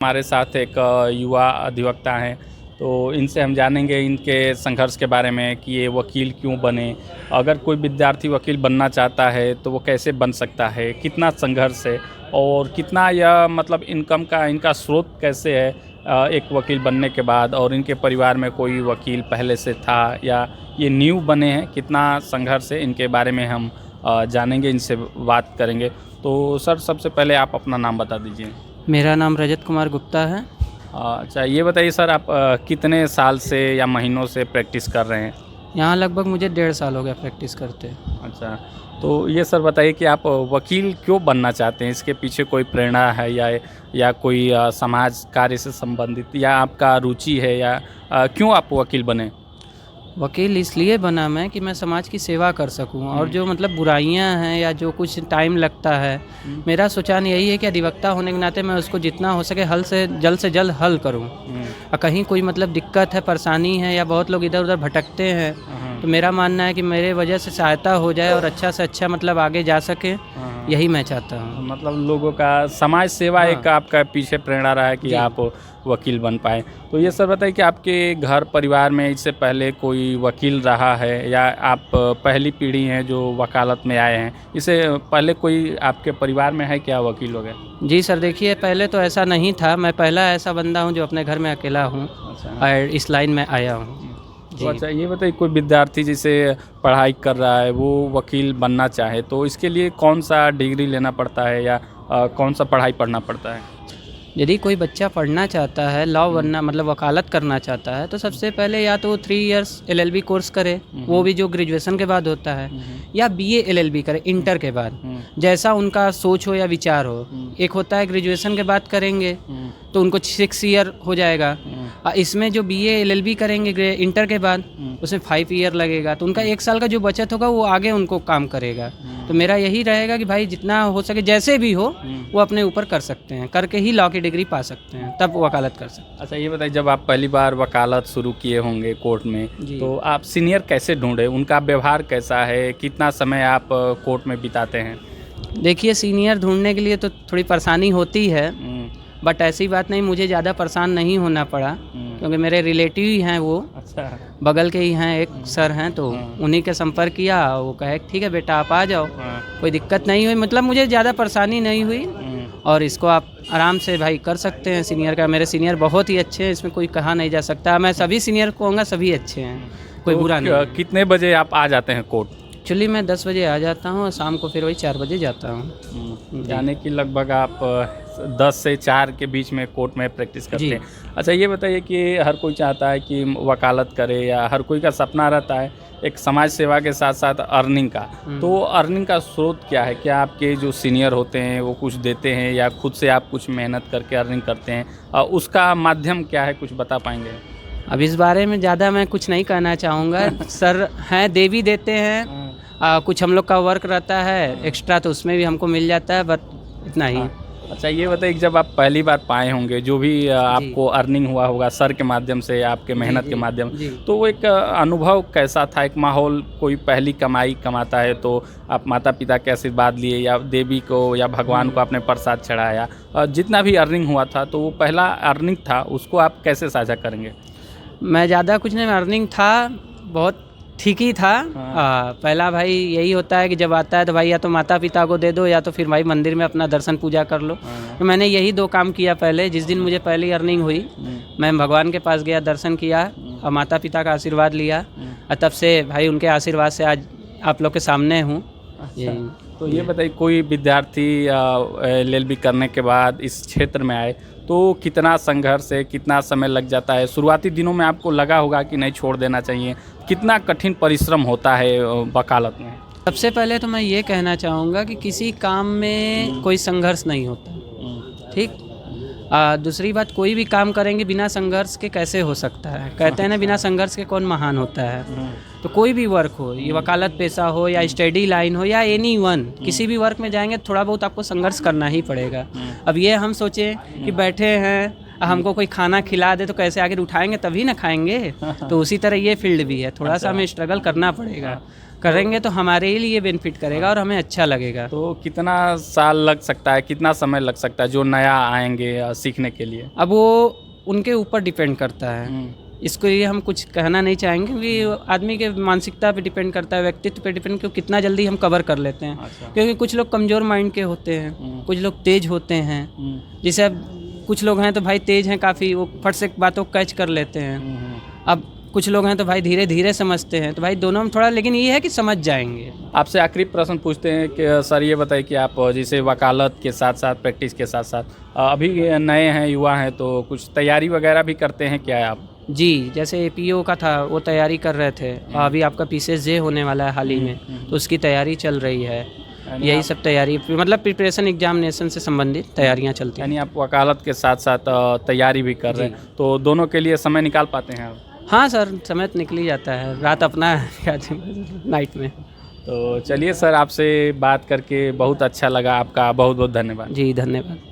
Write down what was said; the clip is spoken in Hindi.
हमारे साथ एक युवा अधिवक्ता हैं, तो इनसे हम जानेंगे इनके संघर्ष के बारे में कि ये वकील क्यों बने। अगर कोई विद्यार्थी वकील बनना चाहता है तो वो कैसे बन सकता है, कितना संघर्ष है और कितना यह मतलब इनकम का इनका स्रोत कैसे है एक वकील बनने के बाद, और इनके परिवार में कोई वकील पहले से था या ये न्यू बने हैं, कितना संघर्ष है, इनके बारे में हम जानेंगे, इनसे बात करेंगे। तो सर, सबसे पहले आप अपना नाम बता दीजिए। मेरा नाम रजत कुमार गुप्ता है। अच्छा, ये बताइए सर, आप कितने साल से या महीनों से प्रैक्टिस कर रहे हैं? यहाँ लगभग मुझे 1.5 साल हो गया प्रैक्टिस करते। अच्छा, तो ये सर बताइए कि आप वकील क्यों बनना चाहते हैं? इसके पीछे कोई प्रेरणा है या कोई समाज कार्य से संबंधित या आपका रुचि है, या क्यों आप वकील बने? वकील इसलिए बना मैं कि मैं समाज की सेवा कर सकूं, और जो मतलब बुराइयां हैं या जो कुछ टाइम लगता है, मेरा सुझाव यही है कि अधिवक्ता होने के नाते मैं उसको जितना हो सके जल्द से जल्द हल करूं। और कहीं कोई मतलब दिक्कत है, परेशानी है, या बहुत लोग इधर उधर भटकते हैं, तो मेरा मानना है कि मेरे वजह से सहायता हो जाए और अच्छा से अच्छा मतलब आगे जा सके, यही मैं चाहता हूँ। मतलब लोगों का समाज सेवा एक आपका पीछे प्रेरणा रहा है कि आप वकील बन पाए। तो ये सर बताइए कि आपके घर परिवार में इससे पहले कोई वकील रहा है, या आप पहली पीढ़ी हैं जो वकालत में आए हैं? इससे पहले कोई आपके परिवार में है क्या वकील वगैरह? जी सर, देखिए पहले तो ऐसा नहीं था। मैं पहला ऐसा बंदा हूँ जो अपने घर में अकेला हूँ और इस लाइन में आया हूँ। तो अच्छा, ये बताइए, कोई विद्यार्थी जिसे पढ़ाई कर रहा है वो वकील बनना चाहे तो इसके लिए कौन सा डिग्री लेना पड़ता है, या कौन सा पढ़ाई पढ़ना पड़ता है? यदि कोई बच्चा पढ़ना चाहता है, लॉ बनना मतलब वकालत करना चाहता है, तो सबसे पहले या तो 3 इयर्स LLB कोर्स करे, वो भी जो ग्रेजुएशन के बाद होता है, या BA LLB करे इंटर के बाद, जैसा उनका सोच हो या विचार हो। एक होता है ग्रेजुएशन के बाद करेंगे तो उनको 6 ईयर हो जाएगा, और इसमें जो BA LLB करेंगे इंटर के बाद उसमें 5 ईयर लगेगा, तो उनका 1 साल का जो बचत होगा वो आगे उनको काम करेगा। तो मेरा यही रहेगा कि भाई जितना हो सके जैसे भी हो वो अपने ऊपर कर सकते हैं, करके ही लॉ की डिग्री पा सकते हैं, तब वकालत कर सकते हैं। अच्छा, ये बताइए, जब आप पहली बार वकालत शुरू किए होंगे कोर्ट में, तो आप सीनियर कैसे ढूंढे? उनका व्यवहार कैसा है? कितना समय आप कोर्ट में बिताते हैं? देखिए, सीनियर ढूंढने के लिए तो थोड़ी परेशानी होती है, बट ऐसी बात नहीं, मुझे ज़्यादा परेशान नहीं होना पड़ा, क्योंकि मेरे रिलेटिव ही हैं वो। अच्छा, बगल के ही हैं, एक सर हैं, तो उन्हीं के संपर्क किया, वो कहे ठीक है बेटा आप आ जाओ। कोई दिक्कत नहीं हुई, मतलब मुझे ज़्यादा परेशानी नहीं हुई, और इसको आप आराम से भाई कर सकते हैं। सीनियर का, मेरे सीनियर बहुत ही अच्छे हैं, इसमें कोई कहा नहीं जा सकता। मैं सभी सीनियर को कहूँगा सभी अच्छे हैं, कोई बुरा नहीं। कितने बजे आप आ जाते हैं कोर्ट? एक्चुअली मैं 10 बजे आ जाता हूँ और शाम को फिर वही 4 बजे जाता हूँ। यानी कि लगभग आप 10 से 4 के बीच में कोर्ट में प्रैक्टिस करते हैं। अच्छा, ये बताइए कि हर कोई चाहता है कि वकालत करे, या हर कोई का सपना रहता है एक समाज सेवा के साथ साथ अर्निंग का, तो अर्निंग का स्रोत क्या है? क्या आपके जो सीनियर होते हैं वो कुछ देते हैं, या खुद से आप कुछ मेहनत करके अर्निंग करते हैं? उसका माध्यम क्या है, कुछ बता पाएंगे? अब इस बारे में ज़्यादा मैं कुछ नहीं कहना चाहूँगा। सर हैं, दे भी देते हैं, कुछ हम लोग का वर्क रहता है एक्स्ट्रा, तो उसमें भी हमको मिल जाता है, बट इतना ही। अच्छा, ये बताइए, जब आप पहली बार पाए होंगे, जो भी आपको अर्निंग हुआ होगा सर के माध्यम से, आपके मेहनत के माध्यम, तो वो एक अनुभव कैसा था? एक माहौल, कोई पहली कमाई कमाता है तो आप माता पिता के आशीर्वाद लिए, या देवी को या भगवान को आपने प्रसाद चढ़ाया, जितना भी अर्निंग हुआ था, तो वो पहला अर्निंग था, उसको आप कैसे साझा करेंगे? मैं ज़्यादा कुछ नहीं, अर्निंग था बहुत ठीक ही था। पहला भाई यही होता है कि जब आता है तो भाई या तो माता पिता को दे दो, या तो फिर भाई मंदिर में अपना दर्शन पूजा कर लो। तो मैंने यही 2 काम किया पहले। जिस दिन मुझे पहली अर्निंग हुई, मैं भगवान के पास गया, दर्शन किया और माता पिता का आशीर्वाद लिया, और तब से भाई उनके आशीर्वाद से आज आप लोग के सामने हूँ। तो ये बताइए, कोई विद्यार्थी LLB करने के बाद इस क्षेत्र में आए तो कितना संघर्ष है, कितना समय लग जाता है? शुरुआती दिनों में आपको लगा होगा कि नहीं, छोड़ देना चाहिए, कितना कठिन परिश्रम होता है वकालत में? सबसे पहले तो मैं ये कहना चाहूँगा कि किसी काम में कोई संघर्ष नहीं होता, ठीक। दूसरी बात, कोई भी काम करेंगे बिना संघर्ष के कैसे हो सकता है? कहते हैं ना, बिना संघर्ष के कौन महान होता है। तो कोई भी वर्क हो, ये वकालत पेशा हो या स्टडी लाइन हो या एनी वन, किसी भी वर्क में जाएंगे थोड़ा बहुत आपको संघर्ष करना ही पड़ेगा। अब ये हम सोचें कि बैठे हैं, हमको कोई खाना खिला दे तो कैसे आगे उठाएंगे, तभी ना खाएंगे। तो उसी तरह ये फील्ड भी है, थोड़ा सा हमें स्ट्रगल करना पड़ेगा। करेंगे तो हमारे ही लिए बेनिफिट करेगा और हमें अच्छा लगेगा। तो कितना साल लग सकता है, कितना समय लग सकता है जो नया आएंगे सीखने के लिए? अब वो उनके ऊपर डिपेंड करता है, इसको ये हम कुछ कहना नहीं चाहेंगे कि आदमी के मानसिकता पे डिपेंड करता है, व्यक्तित्व पे डिपेंड, क्योंकि कितना जल्दी हम कवर कर लेते हैं। अच्छा। क्योंकि कुछ लोग कमज़ोर माइंड के होते हैं, कुछ लोग तेज होते हैं। जैसे अब कुछ लोग हैं तो भाई तेज हैं काफ़ी, वो फट से बातों को कैच कर लेते हैं। अब कुछ लोग हैं तो भाई धीरे धीरे समझते हैं, तो भाई दोनों में थोड़ा, लेकिन ये है कि समझ जाएंगे। आपसे आखिरी प्रश्न पूछते हैं कि सर ये बताइए कि आप जैसे वकालत के साथ साथ, प्रैक्टिस के साथ साथ अभी नए हैं, युवा हैं, तो कुछ तैयारी वगैरह भी करते हैं क्या आप? जी, जैसे एपीओ का था वो तैयारी कर रहे थे, अभी आपका पीसीएसजे होने वाला है हाल ही में, तो उसकी तैयारी चल रही है। यही सब तैयारी, मतलब प्रिपरेशन एग्जामिनेशन से संबंधित तैयारियां चलती हैं। यानी आप वकालत के साथ साथ तैयारी भी कर रहे हैं, तो दोनों के लिए समय निकाल पाते हैं आप? हाँ सर, समय तो निकल ही जाता है, रात अपना नाइट में। तो चलिए सर, आपसे बात करके बहुत अच्छा लगा, आपका बहुत बहुत धन्यवाद। जी धन्यवाद।